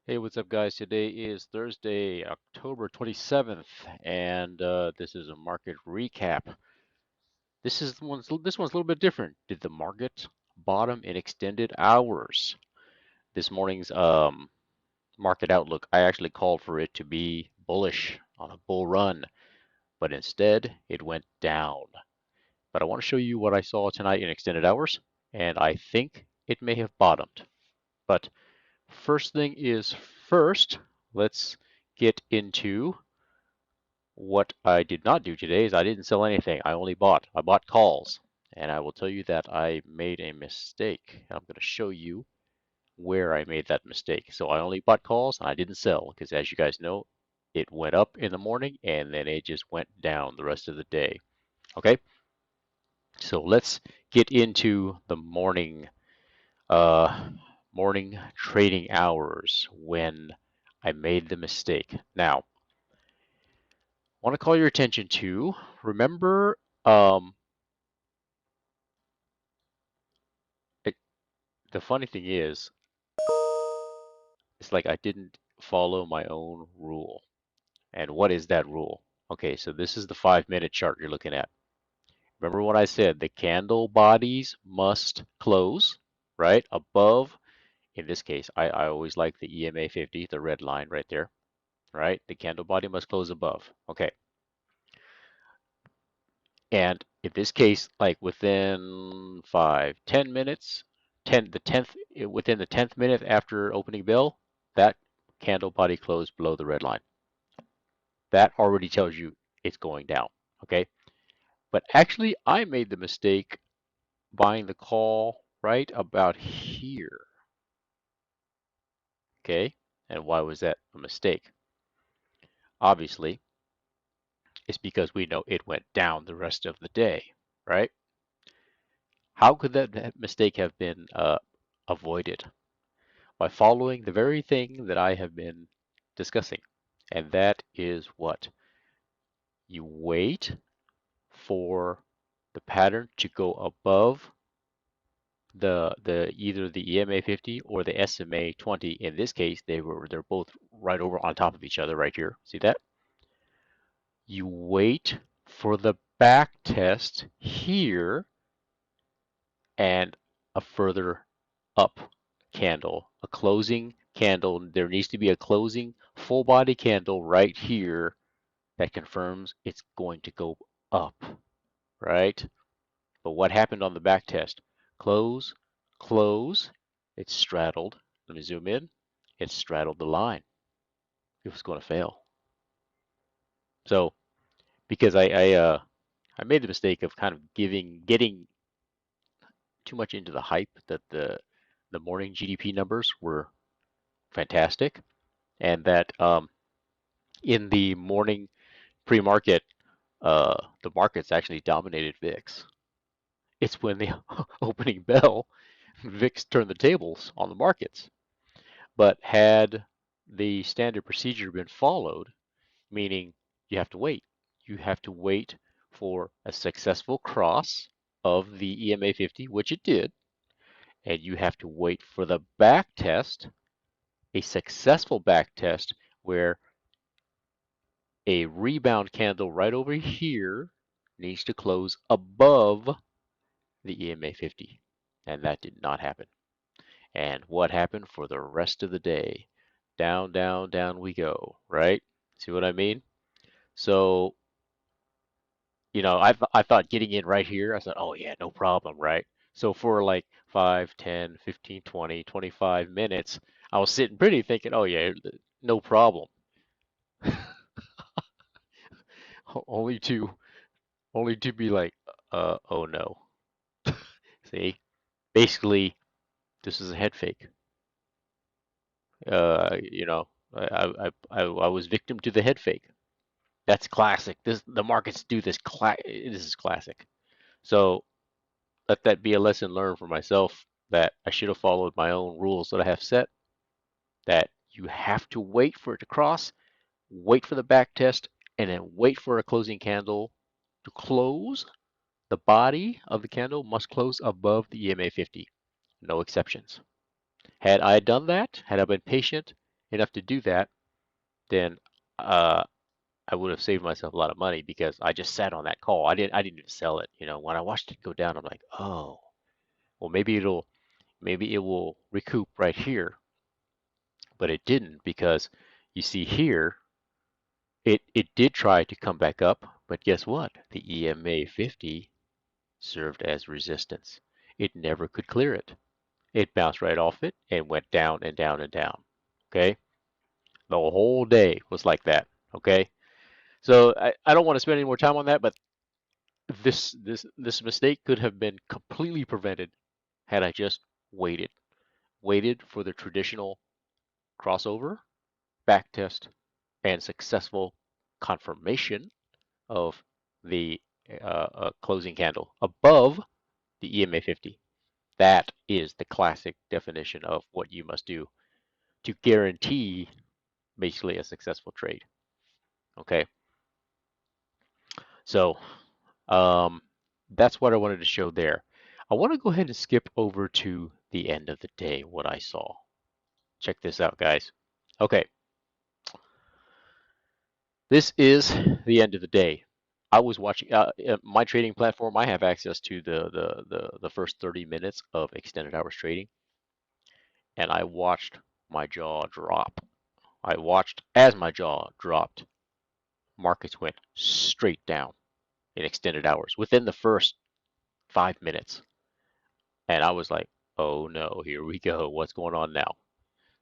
Hey, what's up, guys? Today is Thursday, October 27th, and this is a market recap. This one's a little bit different. Did the market bottom in extended hours? This morning's market outlook, I actually called for it to be bullish on a bull run, but instead it went down. But I want to show you what I saw tonight in extended hours, and I think it may have bottomed. But first thing is first, let's get into what I did not do today is I didn't sell anything. I only bought. I bought calls. And I will tell you that I made a mistake. I'm going to show you where I made that mistake. So I only bought calls and I didn't sell because, as you guys know, it went up in the morning and then it just went down the rest of the day. Okay, so let's get into the uh, morning trading hours when I made the mistake. Now, I want to call your attention to, remember, it, the funny thing is, it's like I didn't follow my own rule. And what is that rule? Okay, so this is the 5 minute chart you're looking at. Remember what I said, the candle bodies must close, right? Above, in this case, I always like the EMA 50, the red line right there, right? The candle body must close above. Okay. And in this case, like within 5, 10 minutes, within the 10th minute after opening bell, that candle body closed below the red line. That already tells you it's going down. Okay. But actually, I made the mistake buying the call right about here. Okay. And why was that a mistake? Obviously, it's because we know it went down the rest of the day, right? How could that mistake have been avoided? By following the very thing that I have been discussing. And that is what? You wait for the pattern to go above the either the EMA 50 or the SMA 20. In this case, they're both right over on top of each other right here. See that? You wait for the back test here and a further up candle, a closing candle. There needs to be a closing full body candle right here that confirms it's going to go up, right? But what happened on the back test? Close, close, it straddled. Let me zoom in. It straddled the line. It was going to fail. So because I made the mistake of kind of getting too much into the hype that the morning GDP numbers were fantastic, and that in the morning pre-market, the markets actually dominated VIX. It's when the opening bell, VIX turned the tables on the markets. But had the standard procedure been followed, meaning you have to wait, you have to wait for a successful cross of the EMA 50, which it did, and you have to wait for the back test, a successful back test where a rebound candle right over here needs to close above the EMA 50. And that did not happen. And what happened for the rest of the day? Down, down, down we go, right? See what I mean? So, I thought getting in right here, I thought, oh yeah, no problem, right? So for like 5, 10, 15, 20, 25 minutes, I was sitting pretty thinking, oh yeah, no problem. Only to only to be like, oh no. See? Basically, this is a head fake. You know, I was victim to the head fake. That's classic. The markets do this. This is classic. So let that be a lesson learned for myself that I should have followed my own rules that I have set. That you have to wait for it to cross, wait for the back test, and then wait for a closing candle to close. The body of the candle must close above the EMA 50. No exceptions. Had I done that, had I been patient, enough to do that, then uh, I would have saved myself a lot of money because I just sat on that call. I didn't even sell it. When I watched it go down, I'm like, oh, well, maybe it will recoup right here, but it didn't because you see here, it did try to come back up, but guess what? The EMA 50 served as resistance. It never could clear it. It bounced right off it and went down and down and down. Okay? The whole day was like that. Okay? So I don't want to spend any more time on that, but this mistake could have been completely prevented had I just waited. Waited for the traditional crossover, backtest, and successful confirmation of the closing candle above the EMA 50. That is the classic definition of what you must do to guarantee basically a successful trade. Okay, so um, that's what I wanted to show there. I want to go ahead and skip over to the end of the day, what I saw. Check this out, guys. Okay, this is the end of the day. I was watching my trading platform. I have access to the first 30 minutes of extended hours trading, and I watched my jaw drop. I watched as my jaw dropped. Markets went straight down in extended hours within the first 5 minutes, and I was like, "Oh no, here we go. What's going on now?"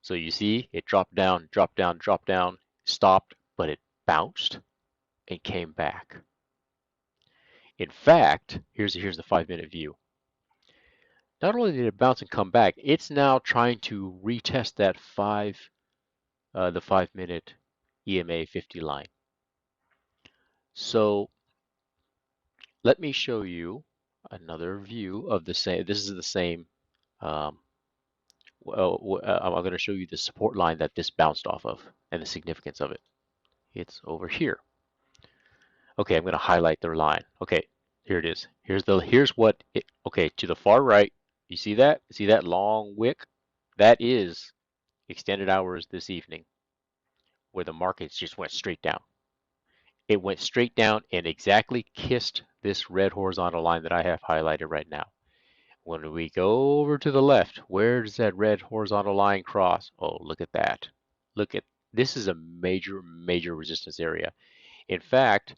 So you see, it dropped down, dropped down, dropped down, stopped, but it bounced and came back. In fact, here's the 5 minute view. Not only did it bounce and come back, it's now trying to retest the 5 minute EMA 50 line. So let me show you another view of the same. This is the same. Um, I'm going to show you the support line that this bounced off of and the significance of it. It's over here. Okay, I'm going to highlight their line. Okay, here it is. Here's what it. Okay, to the far right, you see that? See that long wick? That is extended hours this evening, where the markets just went straight down. It went straight down and exactly kissed this red horizontal line that I have highlighted right now. When we go over to the left, where does that red horizontal line cross? Oh, look at that. Look at this is a major, major resistance area. In fact,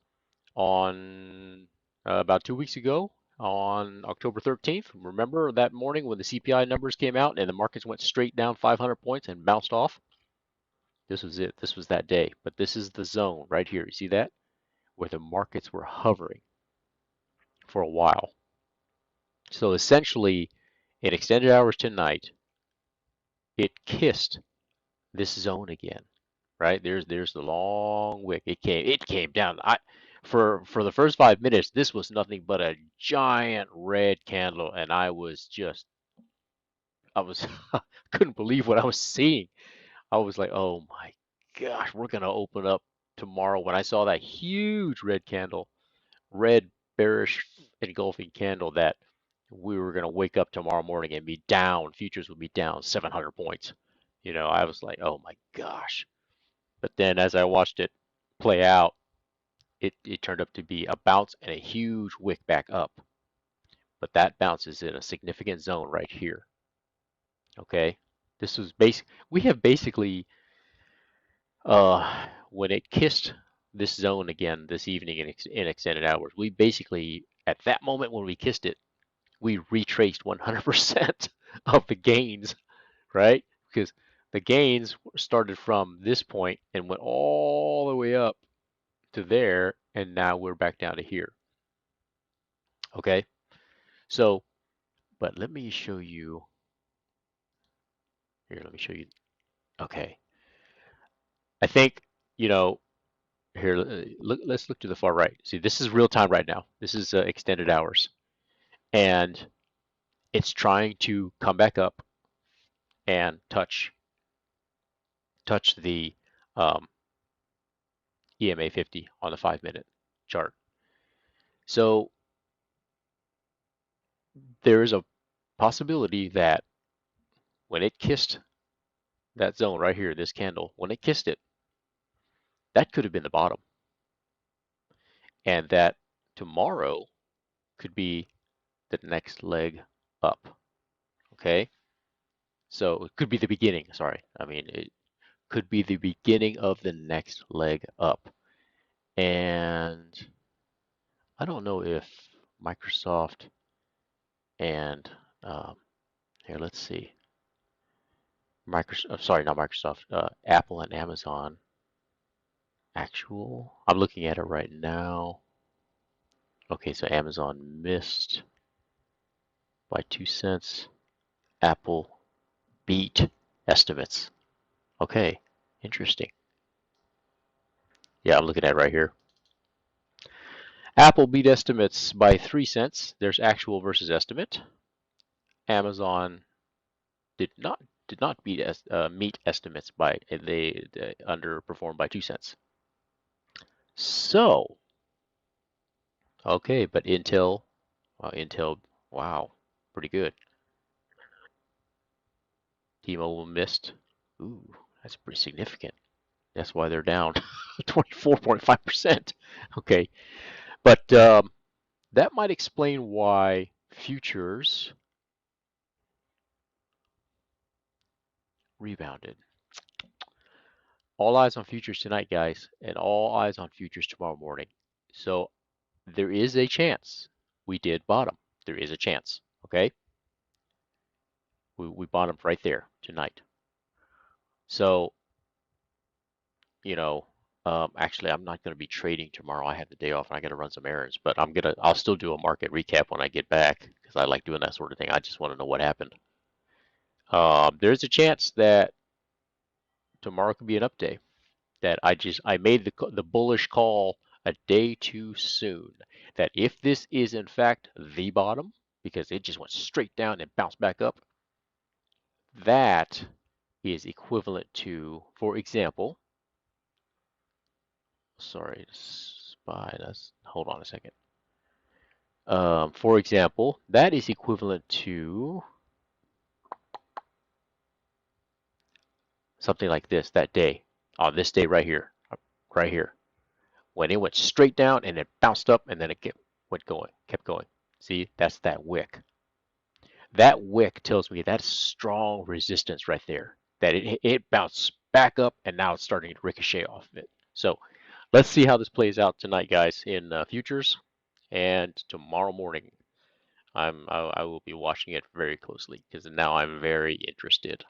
on about 2 weeks ago, on October 13th, remember that morning when the CPI numbers came out and the markets went straight down 500 points and bounced off? This was it. This was that day. But this is the zone right here. You see that? Where the markets were hovering for a while. So essentially, in extended hours tonight, it kissed this zone again, right? There's the long wick. It came down. For the first 5 minutes, this was nothing but a giant red candle, and I was couldn't believe what I was seeing. I was like, oh my gosh, we're gonna open up tomorrow. When I saw that huge red candle, red bearish engulfing candle, that we were going to wake up tomorrow morning and be down, futures would be down 700 points. I was like, oh my gosh. But then as I watched it play out, it turned up to be a bounce and a huge wick back up. But that bounce is in a significant zone right here. Okay. This was we have basically, when it kissed this zone again this evening in extended hours, we basically, at that moment when we kissed it, we retraced 100% of the gains, right? Because the gains started from this point and went all the way up to there, and now we're back down to here. Okay, so, but let me show you here. Let me show you. Okay, I think you know here. Let's look to the far right. See, this is real time right now. This is extended hours, and it's trying to come back up and touch the EMA 50 on the 5 minute chart. So there is a possibility that when it kissed that zone right here, this candle, when it kissed it, that could have been the bottom. And that tomorrow could be the next leg up. Okay? So it could be the beginning, sorry. I mean, it could be the beginning of the next leg up. And I don't know if Microsoft and um, here, let's see. Microsoft, sorry, not Microsoft, Apple and Amazon actual. I'm looking at it right now. Okay, so Amazon missed by 2 cents. Apple beat estimates. Okay, interesting. Yeah, I'm looking at it right here. Apple beat estimates by 3 cents. There's actual versus estimate. Amazon did not meet estimates by they underperformed by 2 cents. So okay, but Intel, wow, pretty good. T-Mobile missed. Ooh, that's pretty significant. That's why they're down 24.5%. Okay, but that might explain why futures rebounded. All eyes on futures tonight, guys, and all eyes on futures tomorrow morning. So there is a chance we did bottom. There is a chance. Okay, we bottomed right there tonight. So you know, actually, I'm not going to be trading tomorrow. I have the day off and I got to run some errands, but I'll still do a market recap when I get back because I like doing that sort of thing. I just want to know what happened. There's a chance that tomorrow could be an up day. That I made the bullish call a day too soon. That if this is in fact the bottom, because it just went straight down and bounced back up, that is equivalent to, for example, sorry, spy. Hold on a second. For example, that is equivalent to something like this that day, on this day right here, when it went straight down and it bounced up and then it kept going. See, that's that wick. That wick tells me that's strong resistance right there. That it bounced back up and now it's starting to ricochet off of it. So let's see how this plays out tonight, guys, in futures and tomorrow morning. I will be watching it very closely because now I'm very interested.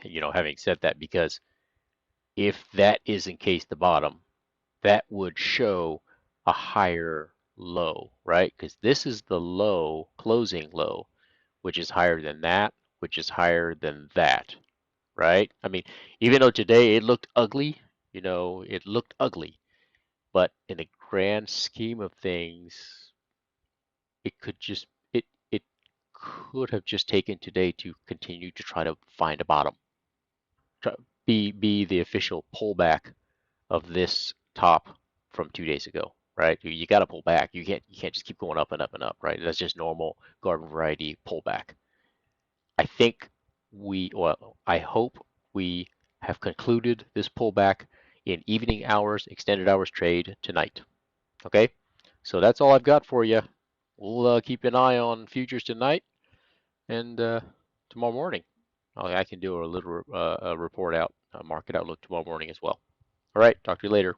Having said that, because if that is in case the bottom, that would show a higher low, right? Because this is the low, closing low, which is higher than that, which is higher than that, right? I mean, even though today it looked ugly, it looked ugly, but in the grand scheme of things, it could just it could have just taken today to continue to try to find a bottom, be the official pullback of this top from 2 days ago, right? You got to pull back. You can't just keep going up and up and up, right? That's just normal garden variety pullback. I think I hope we have concluded this pullback in evening hours, extended hours trade tonight. Okay, so that's all I've got for you. We'll keep an eye on futures tonight and tomorrow morning. I can do a little report out, market outlook tomorrow morning as well. All right, talk to you later.